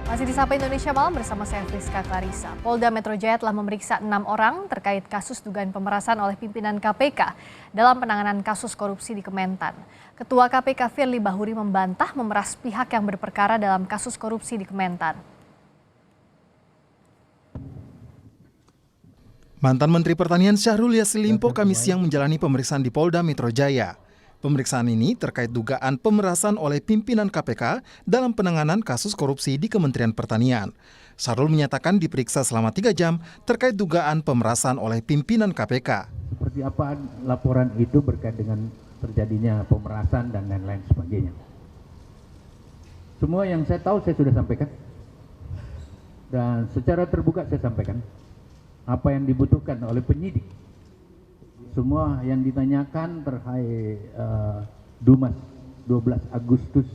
Masih di Sapa Indonesia Malam bersama saya Friska Clarissa. Polda Metro Jaya telah memeriksa 6 orang terkait kasus dugaan pemerasan oleh pimpinan KPK dalam penanganan kasus korupsi di Kementan. Ketua KPK Firly Bahuri membantah memeras pihak yang berperkara dalam kasus korupsi di Kementan. Mantan Menteri Pertanian Syahrul Yassin Limpo Kamis siang menjalani pemeriksaan di Polda Metro Jaya. Pemeriksaan ini terkait dugaan pemerasan oleh pimpinan KPK dalam penanganan kasus korupsi di Kementerian Pertanian. Syahrul menyatakan diperiksa selama 3 jam terkait dugaan pemerasan oleh pimpinan KPK. Seperti apa laporan itu berkait dengan terjadinya pemerasan dan lain-lain sebagainya. Semua yang saya tahu saya sudah sampaikan. Dan secara terbuka saya sampaikan apa yang dibutuhkan oleh penyidik. Semua yang ditanyakan terkait Dumas 12 Agustus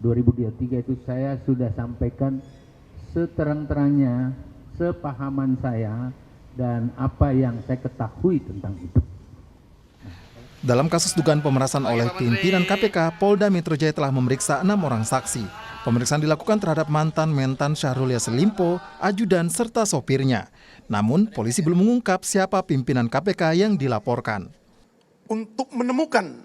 2023 itu saya sudah sampaikan seterang-terangnya, sepahaman saya dan apa yang saya ketahui tentang itu. Dalam kasus dugaan pemerasan oleh pimpinan KPK, Polda Metro Jaya telah memeriksa 6 orang saksi. Pemeriksaan dilakukan terhadap mantan Mentan Syahrul Yassin Limpo, ajudan serta sopirnya. Namun, polisi belum mengungkap siapa pimpinan KPK yang dilaporkan. Untuk menemukan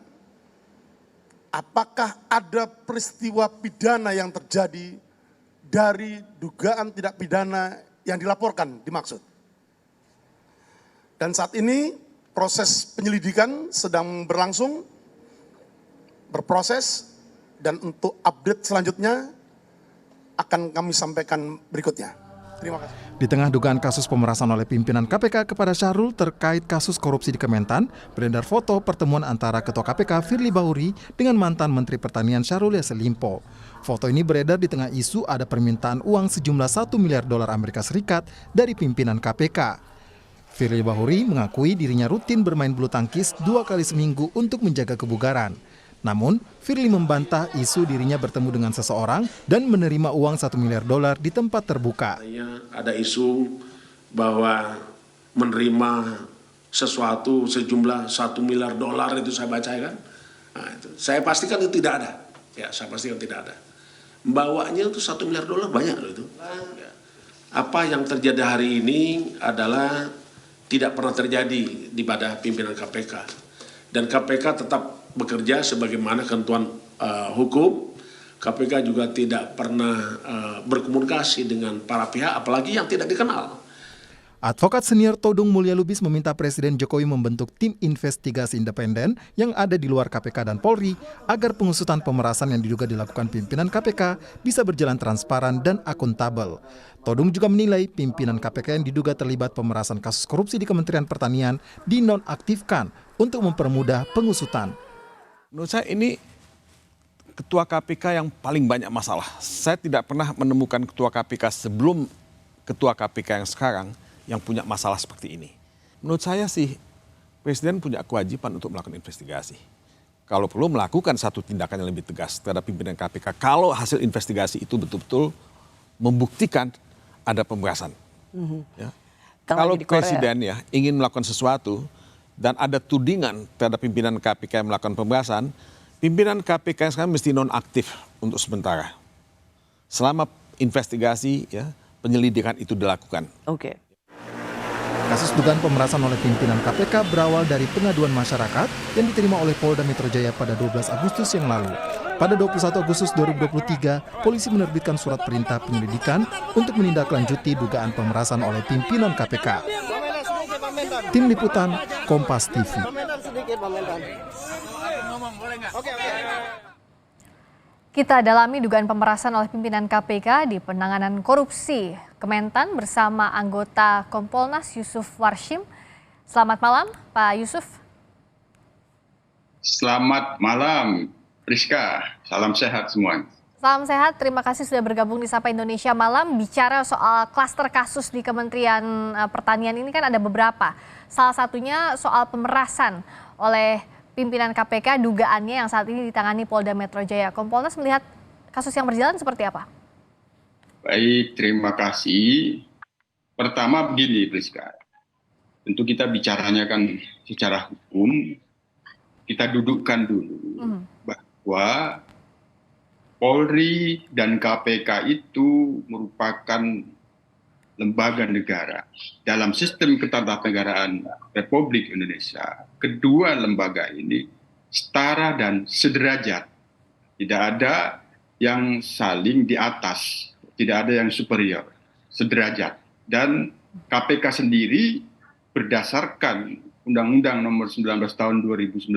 apakah ada peristiwa pidana yang terjadi dari dugaan tidak pidana yang dilaporkan dimaksud. Dan saat ini proses penyelidikan sedang berlangsung, berproses, dan untuk update selanjutnya akan kami sampaikan berikutnya. Terima kasih. Di tengah dugaan kasus pemerasan oleh pimpinan KPK kepada Syahrul terkait kasus korupsi di Kementan, beredar foto pertemuan antara Ketua KPK Firly Bahuri dengan mantan Menteri Pertanian Syahrul Yassin Limpo. Foto ini beredar di tengah isu ada permintaan uang sejumlah $1 miliar Amerika Serikat dari pimpinan KPK. Firly Bahuri mengakui dirinya rutin bermain bulu tangkis 2 kali seminggu untuk menjaga kebugaran. Namun, Firly membantah isu dirinya bertemu dengan seseorang dan menerima uang $1 miliar di tempat terbuka. Ada isu bahwa menerima sesuatu sejumlah $1 miliar itu saya baca kan. Nah, itu. Saya pastikan itu tidak ada. Ya, saya pastikan tidak ada. Bawanya itu $1 miliar banyak loh itu. Ya. Apa yang terjadi hari ini adalah tidak pernah terjadi di pada pimpinan KPK. Dan KPK tetap bekerja sebagaimana ketentuan hukum. KPK juga tidak pernah berkomunikasi dengan para pihak, apalagi yang tidak dikenal. Advokat senior Todung Mulya Lubis meminta Presiden Jokowi membentuk tim investigasi independen yang ada di luar KPK dan Polri agar pengusutan pemerasan yang diduga dilakukan pimpinan KPK bisa berjalan transparan dan akuntabel. Todung juga menilai pimpinan KPK yang diduga terlibat pemerasan kasus korupsi di Kementerian Pertanian dinonaktifkan untuk mempermudah pengusutan. Menurut saya ini ketua KPK yang paling banyak masalah. Saya tidak pernah menemukan ketua KPK sebelum ketua KPK yang sekarang yang punya masalah seperti ini. Menurut saya sih Presiden punya kewajiban untuk melakukan investigasi. Kalau perlu melakukan satu tindakan yang lebih tegas terhadap pimpinan KPK kalau hasil investigasi itu betul-betul membuktikan ada pemerasan. Ya. Kalau Presiden ya ingin melakukan sesuatu dan ada tudingan terhadap pimpinan KPK yang melakukan pemerasan, pimpinan KPK yang sekarang mesti nonaktif untuk sementara. Selama investigasi, ya, penyelidikan itu dilakukan. Oke. Kasus dugaan pemerasan oleh pimpinan KPK berawal dari pengaduan masyarakat yang diterima oleh Polda Metro Jaya pada 12 Agustus yang lalu. Pada 21 Agustus 2023, polisi menerbitkan surat perintah penyelidikan untuk menindaklanjuti dugaan pemerasan oleh pimpinan KPK. Tim Liputan, Kompas TV. Kita dalami dugaan pemerasan oleh pimpinan KPK di penanganan korupsi Kementan bersama anggota Kompolnas Yusuf Warshim. Selamat malam, Pak Yusuf. Selamat malam, Friska. Salam sehat semua. Salam sehat, terima kasih sudah bergabung di Sapa Indonesia Malam. Bicara soal klaster kasus di Kementerian Pertanian ini kan ada beberapa. Salah satunya soal pemerasan oleh pimpinan KPK, dugaannya yang saat ini ditangani Polda Metro Jaya. Kompolnas melihat kasus yang berjalan seperti apa? Baik, terima kasih. Pertama begini, Friska. Tentu kita bicaranya kan secara hukum, kita dudukkan dulu bahwa Polri dan KPK itu merupakan lembaga negara. Dalam sistem ketatanegaraan Republik Indonesia, kedua lembaga ini setara dan sederajat. Tidak ada yang saling di atas, tidak ada yang superior, sederajat. Dan KPK sendiri berdasarkan Undang-Undang Nomor 19 Tahun 2019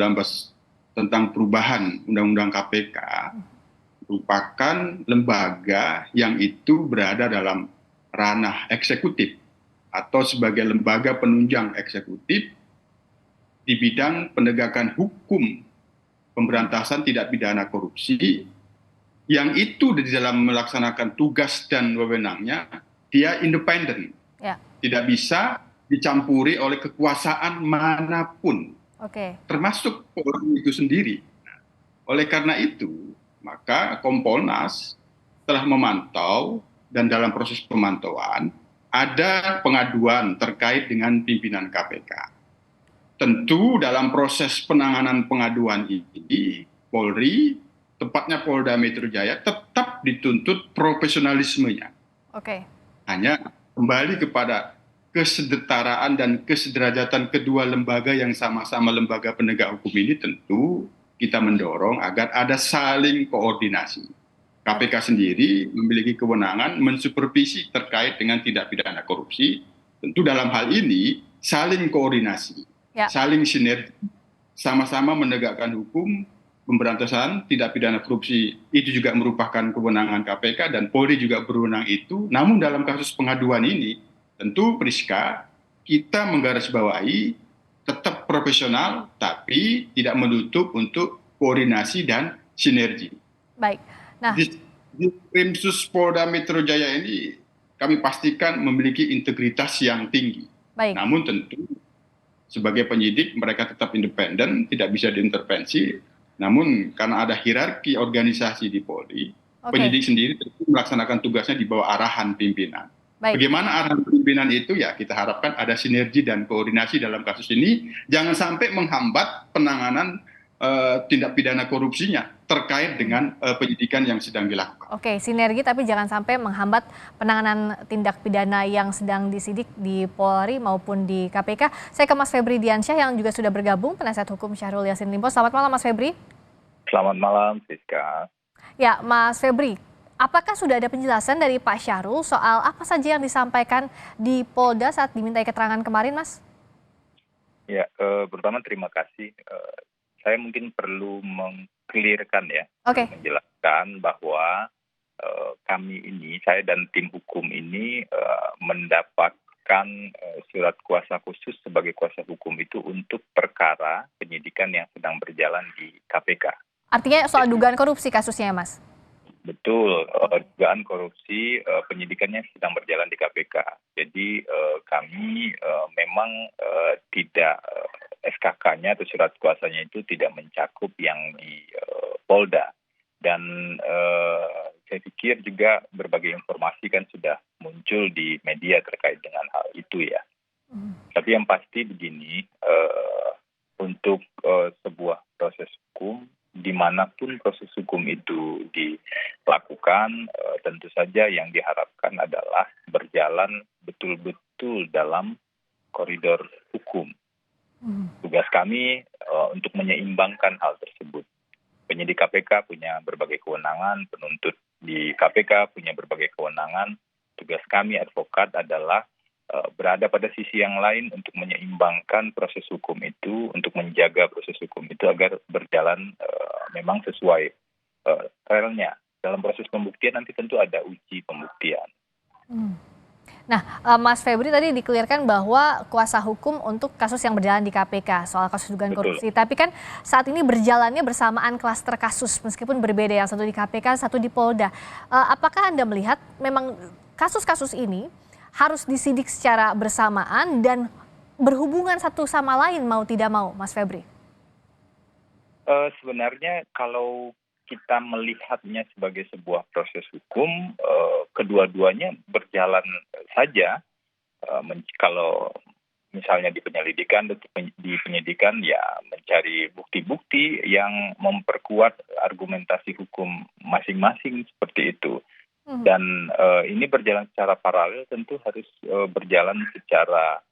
tentang perubahan Undang-Undang KPK merupakan lembaga yang itu berada dalam ranah eksekutif atau sebagai lembaga penunjang eksekutif di bidang penegakan hukum pemberantasan tindak pidana korupsi, yang itu di dalam melaksanakan tugas dan wewenangnya dia independen, tidak bisa dicampuri oleh kekuasaan manapun, termasuk Polri itu sendiri. Oleh karena itu, maka Kompolnas telah memantau dan dalam proses pemantauan ada pengaduan terkait dengan pimpinan KPK. Tentu dalam proses penanganan pengaduan ini, Polri, tepatnya Polda Metro Jaya, tetap dituntut profesionalismenya. Hanya kembali kepada kesetaraan dan kesederajatan kedua lembaga yang sama-sama lembaga penegak hukum ini, tentu kita mendorong agar ada saling koordinasi. KPK sendiri memiliki kewenangan mensupervisi terkait dengan tindak pidana korupsi. Tentu dalam hal ini saling koordinasi, saling sinergi, sama-sama menegakkan hukum pemberantasan tindak pidana korupsi. Itu juga merupakan kewenangan KPK dan Polri juga berwenang itu. Namun dalam kasus pengaduan ini, tentu Priska, kita menggarisbawahi tetap profesional, tapi tidak menutup untuk koordinasi dan sinergi. Baik. Nah, di Krimsus Polda Metro Jaya ini kami pastikan memiliki integritas yang tinggi. Namun tentu sebagai penyidik mereka tetap independen, tidak bisa diintervensi. Namun karena ada hierarki organisasi di Polri, penyidik sendiri tentu melaksanakan tugasnya di bawah arahan pimpinan. Bagaimana arahan pimpinan itu, ya kita harapkan ada sinergi dan koordinasi dalam kasus ini, jangan sampai menghambat penanganan tindak pidana korupsinya terkait dengan penyidikan yang sedang dilakukan. Sinergi tapi jangan sampai menghambat penanganan tindak pidana yang sedang disidik di Polri maupun di KPK. Saya ke Mas Febri Diansyah yang juga sudah bergabung, penasihat hukum Syahrul Yassin Limpo. Selamat malam Mas Febri. Selamat malam Siska. Ya Mas Febri, apakah sudah ada penjelasan dari Pak Syahrul soal apa saja yang disampaikan di Polda saat dimintai keterangan kemarin, Mas? Ya, pertama terima kasih. Saya mungkin perlu mengklirkan ya, menjelaskan bahwa kami ini, saya dan tim hukum ini mendapatkan surat kuasa khusus sebagai kuasa hukum itu untuk perkara penyidikan yang sedang berjalan di KPK. Artinya soal dugaan korupsi kasusnya ya, Mas? Betul, dugaan korupsi penyidikannya sedang berjalan di KPK. Jadi kami memang tidak SKK-nya atau surat kuasanya itu tidak mencakup yang di Polda. Dan saya pikir juga berbagai informasi kan sudah muncul di media terkait dengan hal itu ya. Tapi yang pasti begini, untuk sebuah proses hukum, dimanapun proses hukum itu dilakukan, tentu saja yang diharapkan adalah berjalan betul-betul dalam koridor hukum. Tugas kami untuk menyeimbangkan hal tersebut. Penyidik KPK punya berbagai kewenangan, penuntut di KPK punya berbagai kewenangan. Tugas kami advokat adalah berada pada sisi yang lain untuk menyeimbangkan proses hukum itu, untuk menjaga proses hukum itu agar berjalan memang sesuai relnya. Dalam proses pembuktian nanti tentu ada uji pembuktian. Nah, Mas Febri tadi dikelirkan bahwa kuasa hukum untuk kasus yang berjalan di KPK soal kasus dugaan korupsi. Tapi kan saat ini berjalannya bersamaan klaster kasus meskipun berbeda, yang satu di KPK, satu di Polda. Apakah Anda melihat memang kasus-kasus ini harus disidik secara bersamaan dan berhubungan satu sama lain mau tidak mau, Mas Febri? Sebenarnya kalau kita melihatnya sebagai sebuah proses hukum, kedua-duanya berjalan saja. Kalau misalnya di penyelidikan, di penyidikan ya mencari bukti-bukti yang memperkuat argumentasi hukum masing-masing seperti itu. Dan ini berjalan secara paralel, tentu harus berjalan secara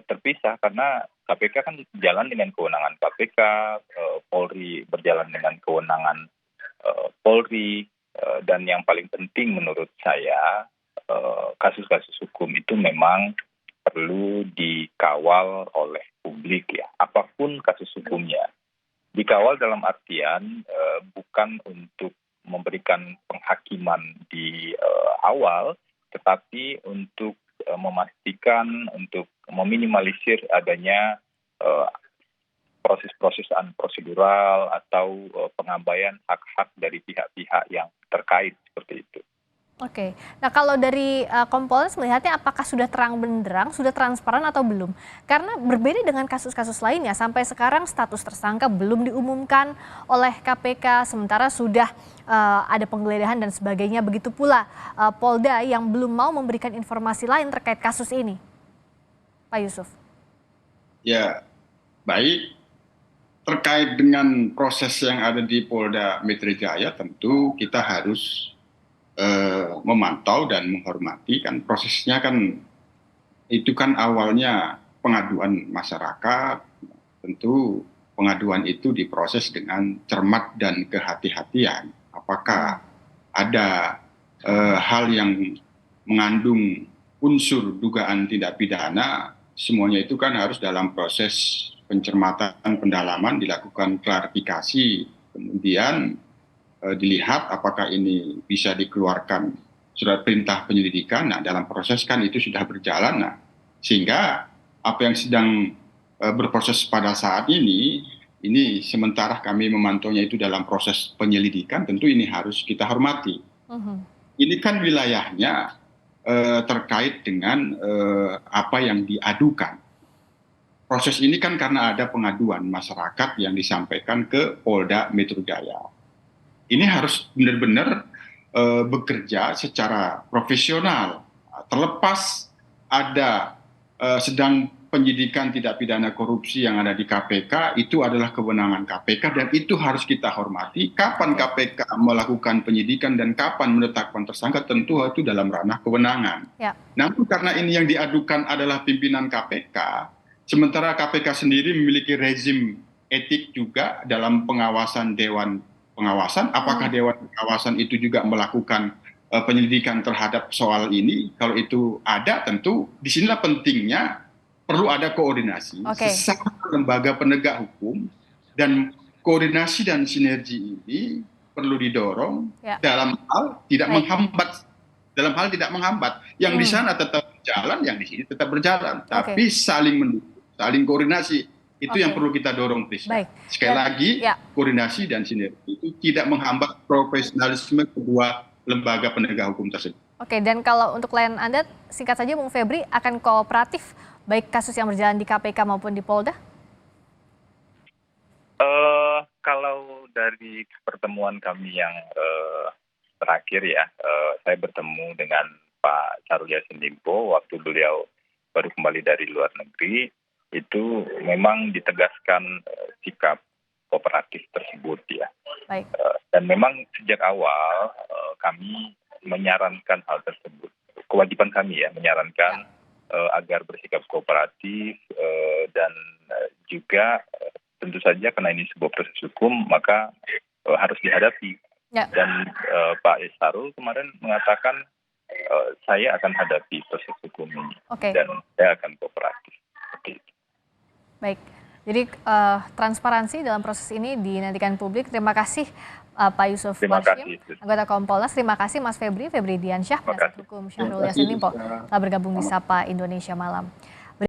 terpisah karena KPK kan jalan dengan kewenangan KPK, Polri berjalan dengan kewenangan Polri, dan yang paling penting menurut saya kasus-kasus hukum itu memang perlu dikawal oleh publik ya, apapun kasus hukumnya. Dikawal dalam artian bukan untuk memberikan penghakiman di awal, tetapi untuk memastikan, untuk meminimalisir adanya proses-proses prosedural atau pengabaian hak-hak dari pihak-pihak yang terkait seperti itu. Oke, nah kalau dari Kompolnas melihatnya apakah sudah terang benderang, sudah transparan atau belum? Karena berbeda dengan kasus-kasus lainnya, sampai sekarang status tersangka belum diumumkan oleh KPK, sementara sudah ada penggeledahan dan sebagainya. Begitu pula Polda yang belum mau memberikan informasi lain terkait kasus ini. Pak Yusuf. Ya, baik. Terkait dengan proses yang ada di Polda Metro Jaya, tentu kita harus memantau dan menghormati. Kan prosesnya kan itu kan awalnya pengaduan masyarakat, tentu pengaduan itu diproses dengan cermat dan kehati-hatian. Apakah ada hal yang mengandung unsur dugaan tindak pidana, semuanya itu kan harus dalam proses pencermatan, pendalaman, dilakukan klarifikasi, kemudian dilihat apakah ini bisa dikeluarkan surat perintah penyelidikan. Nah, dalam proses kan itu sudah berjalan. Nah, sehingga apa yang sedang berproses pada saat ini sementara kami memantaunya itu dalam proses penyelidikan, tentu ini harus kita hormati. Ini kan wilayahnya terkait dengan apa yang diadukan. Proses ini kan karena ada pengaduan masyarakat yang disampaikan ke Polda Metro Jaya. Ini harus benar-benar bekerja secara profesional. Terlepas ada sedang penyidikan tindak pidana korupsi yang ada di KPK, itu adalah kewenangan KPK dan itu harus kita hormati. Kapan KPK melakukan penyidikan dan kapan menetapkan tersangka, tentu itu dalam ranah kewenangan. Ya. Namun karena ini yang diadukan adalah pimpinan KPK, sementara KPK sendiri memiliki rezim etik juga dalam pengawasan Dewan Pengawasan, apakah Dewan Pengawasan itu juga melakukan penyelidikan terhadap soal ini? Kalau itu ada, tentu disinilah pentingnya perlu ada koordinasi sesama lembaga penegak hukum, dan koordinasi dan sinergi ini perlu didorong dalam hal tidak menghambat. Yang di sana tetap berjalan, yang di sini tetap berjalan, tapi saling mendukung, saling koordinasi. Itu yang perlu kita dorong, Prisca. Sekali lagi, koordinasi dan sinergi itu tidak menghambat profesionalisme kedua lembaga penegak hukum tersebut. Oke, dan kalau untuk klien Anda, singkat saja Bung Febri, akan kooperatif baik kasus yang berjalan di KPK maupun di Polda? Kalau dari pertemuan kami yang terakhir ya, saya bertemu dengan Pak Syahrul Yassin Limpo waktu beliau baru kembali dari luar negeri. Itu memang ditegaskan sikap kooperatif tersebut ya. Baik. Dan memang sejak awal kami menyarankan hal tersebut. Kewajiban kami ya menyarankan agar bersikap kooperatif dan juga tentu saja karena ini sebuah proses hukum maka harus dihadapi. Ya. Dan Pak Syahrul kemarin mengatakan saya akan hadapi proses hukum ini dan saya akan kooperatif. Seperti itu. Baik, jadi transparansi dalam proses ini dinantikan publik. Terima kasih Pak Yusuf Marsyim, anggota Kompolnas. Terima kasih Mas Febri Diansyah, penasihat hukum Syahrul Yassin Limpo, telah bergabung di Sapa Indonesia Malam.